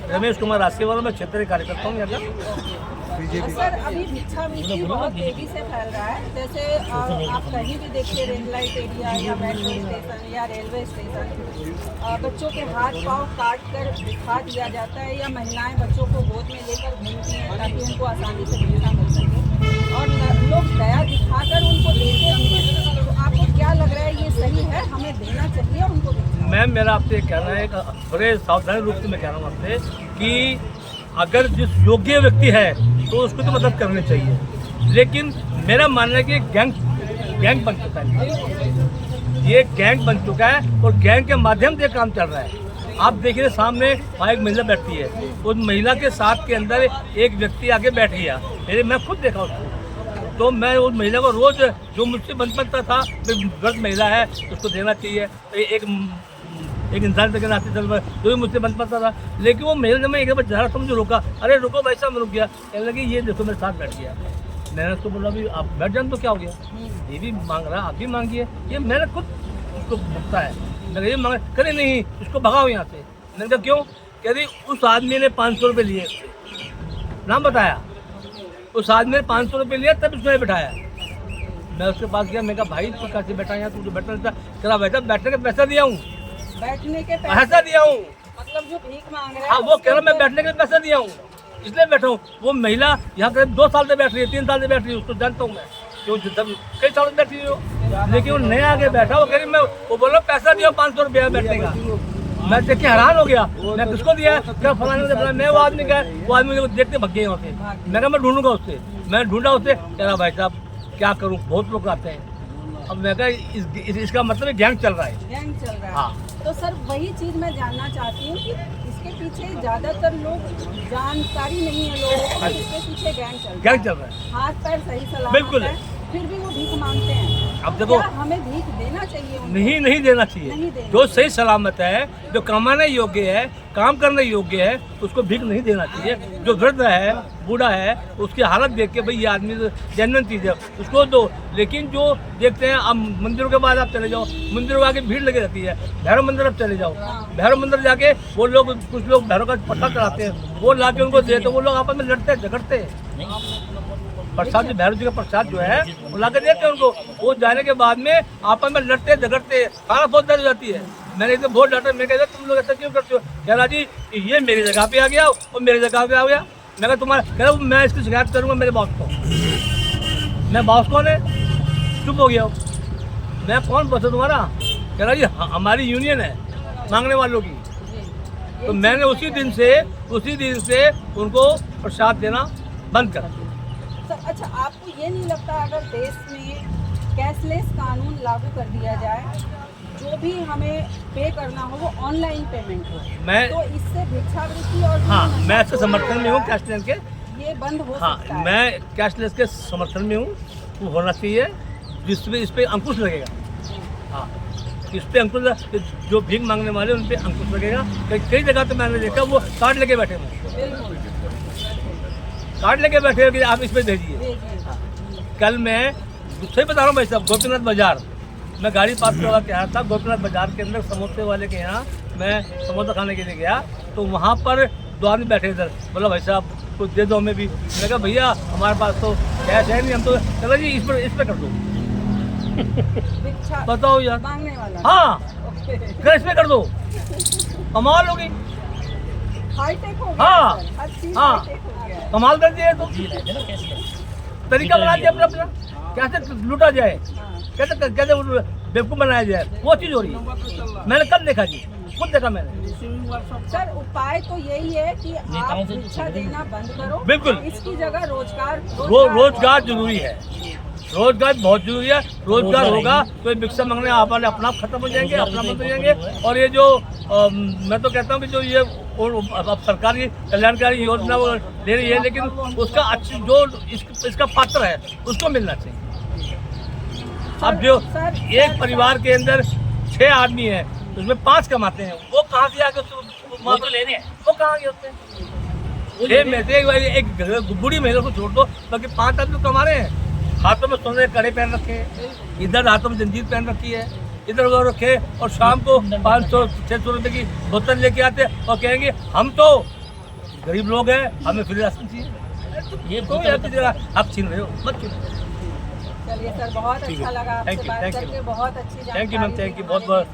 रमेश कुमार रास्केवाला, मैं क्षेत्रीय कार्यकर्ता हूँ यहाँ का। सर, अभी भिक्षावृत्ति बहुत तेजी से फैल रहा है। जैसे आप कहीं भी देखिए, रेड लाइट एरिया या मेट्रो स्टेशन या रेलवे स्टेशन, बच्चों के हाथ पांव काट कर दिखा दिया जाता है, या महिलाएं बच्चों को गोद में लेकर घूमती हैं ताकि उनको आसानी से भिक्षा मिल सके, और लोग दया दिखाकर उनको देते भी हैं। तो आपको क्या लग रहा है, ये सही है? हमें देना चाहिए उनको भिक्षा? मैम, मेरा आपसे कहना है, बड़े सावधानी रूप से मैं कह रहा हूँ आपसे कि अगर जिस योग्य व्यक्ति है तो उसको तो मदद करनी चाहिए, लेकिन मेरा मानना है कि गैंग बन चुका है, ये गैंग बन चुका है और गैंग के माध्यम से काम चल रहा है। आप देखिए, सामने वहाँ एक महिला बैठती है, उस महिला के साथ के अंदर एक व्यक्ति आके बैठ गया, मैं खुद देखा उसको, तो मैं उस महिला को रोज, जो मुझसे बनता था गलत महिला है उसको देना चाहिए, एक इंसान के नाते चल रहा जो भी मुझसे बन पाता था, लेकिन वो महिला ने मैं एक बार जा रहा था, मुझे रोका, अरे रुको भाई साहब, मैं रुक गया, कहने लगी ये देखो मेरे साथ बैठ गया। मैंने उसको बोला अभी आप बैठ जान तो क्या हो गया, ये भी मांग रहा, आप भी मांगिए, ये मैंने खुद उसको भुगता है, मैं ये मांग करे नहीं, उसको भगाओ यहाँ से। मैंने कहा क्यों? कह रही उस आदमी ने 500 रुपये लिए, नाम बताया, उस आदमी ने 500 रुपये लिया तब उसने बैठाया। मैं उसके पास गया, मैं कहा भाई तू कैसे बैठा यहाँ, तू बैठना था? कह बैठा, बैठने का पैसा दिया हूँ, बैठने के पैसा दिया हूँ, मतलब जो भीख मांग रहा है। हाँ, वो कह रहा मैं बैठने के लिए पैसा दिया हूँ, इसलिए बैठा हूँ। वो महिला यहाँ करीब 2 साल से बैठ रही है, 3 साल से बैठ रही है, उसको जानता हूँ मैं, क्यों कई सालों से बैठ रही हो, लेकिन वो नया आगे बैठा, वो कह रही मैं, वो बोलो पैसा दिया 500 रुपया बैठने का। मैं देख के हैरान हो गया, मैं किसको दिया? क्या फलाने ने? मैं वो आदमी का, वो आदमी मुझे देखते भग गए वहाँ से। मैं कहा मैं ढूंढूंगा उससे, मैं ढूंढा उससे, कह रहा भाई साहब क्या करूँ, बहुत लोग आते हैं। अब मैं कहा इसका मतलब गैंग चल रहा है, गैंग चल रहा है। हाँ। तो सर वही चीज़ मैं जानना चाहती हूँ कि इसके पीछे ज़्यादातर लोग जानकारी नहीं है लोगों को, इसके पीछे गैंग चल रहा है, हाथ पैर सही सलामत बिल्कुल है, फिर भी वो भीख मांगते हैं। अब देखो, हमें भीख देना चाहिए उनको? नहीं देना चाहिए। जो सही सलामत है, जो कमाने योग्य है, काम करने योग्य है, उसको भीख नहीं देना चाहिए। जो वृद्ध है, बूढ़ा है, उसकी हालत देख के भाई ये आदमी जेन्युइन चीज़ है, उसको दो। लेकिन जो देखते हैं, अब मंदिरों के बाद आप चले जाओ, मंदिरों के आगे भीड़ लगी रहती है, भैरव मंदिर आप चले जाओ, भैरव मंदिर जाके वो लोग, कुछ लोग भैरव का पट्टा चढ़ाते हैं, वो ला के उनको दे, तो वो लोग आपस में लड़ते झगड़ते हैं। प्रसाद जो भैरव जी का प्रसाद जो है वो ला के देते हैं उनको, वो जाने के बाद में आपस में लड़ते झगड़ते, खाना बहुत देर हो जाती है। मैंने एकदम बहुत डांटा, मैं कहता तुम लोग ऐसा क्यों करते हो? कह रहा जी ये मेरी जगह पे आ गया और मेरी जगह पे आ गया। मैं कहा तुम्हारा, कह रहा मैं इसकी शिकायत करूँगा मेरे बॉस को। मैं बॉस कौन है? चुप हो गया। मैं कौन बॉस है तुम्हारा? कह रहा जी हमारी यूनियन है मांगने वालों की। तो मैंने उसी दिन से उनको प्रसाद देना बंद कर दिया। अच्छा, आपको ये नहीं लगता अगर देश में कैशलेस कानून लागू कर दिया जाए, जो भी हमें पे करना हो वो ऑनलाइन पेमेंट हो, तो इससे भिक्षावृत्ति और मैं इससे समर्थन में हूँ कैशलेस के, ये बंद हो सकता है? मैं कैशलेस के समर्थन में हूँ, वो होना चाहिए, जिसमें इस पे अंकुश लगेगा। हाँ, इस पे अंकुश, जो भीख मांगने वाले उन पे अंकुश लगेगा। कई जगह तो मैंने देखा वो कार्ड लेके बैठे हुए, कार्ड लेके बैठे हो कि आप इस पे भेजिए। कल मैं सही बता रहा हूँ भाई साहब, गोपीनाथ बाजार मैं गाड़ी पास करवा के आया था, गोपीनाथ बाजार के अंदर समोसे वाले के यहाँ मैं समोसा खाने के लिए गया, तो वहाँ पर 2 आदमी बैठे इधर, बोला भाई साहब कुछ दे दो हमें भी। मैं कहा भैया हमारे पास तो कैश है नहीं, हम तो, चलो जी इस पर कर दो। बताओ यार, मांगने वाला, हाँ इस पे कर दो, कमाल होगी। हाईटेक हो गया, हाँ कमाल कर दिया। तो तरीका बना दिया अपना, कैसे लूटा जाए, कैसे बेवकूफ बनाया जाए, वो चीज हो रही है। मैंने कब देखा जी, खुद देखा मैंने। सर उपाय तो यही है कि आप भिक्षा देना बंद करो, बिल्कुल, इसकी जगह रोजगार जरूरी है, रोजगार बहुत जरूरी है। रोजगार होगा तो भिक्षा मांगने अपना खत्म हो जाएंगे, अपना बंद हो जाएंगे। और ये जो मैं तो कहता हूँ कि जो ये अब सरकारी कल्याणकारी योजना वो दे रही है, लेकिन उसका अच्छी जो इसका पात्र है उसको मिलना चाहिए। अब जो एक परिवार के अंदर 6 आदमी है, उसमें 5 कमाते हैं, वो कहाँ से आके तो लेने हैं, वो कहाँ गए होते हैं? 6 में से एक बूढ़ी महिला को छोड़ दो, बाकी 5 आदमी कमा रहे हैं। हाथों में सोने के कड़े पहन रखे हैं, इधर हाथों में जंजीर पहन रखी है, इधर उधर रखे और शाम को 500-600 रुपए की बोतल लेके आते और कहेंगे हम तो गरीब लोग हैं, हमें फ्री राशन चाहिए। तो ये कोई आपकी जगह आप छीन रहे हो, मत छीनो। चलिए सर, बहुत ठीक अच्छा है। लगा आपसे Thank you, बात thank you. करके, बहुत अच्छी थैंक यू मैम, जानकारी थैंक यू दी बहुत हमारे बहुत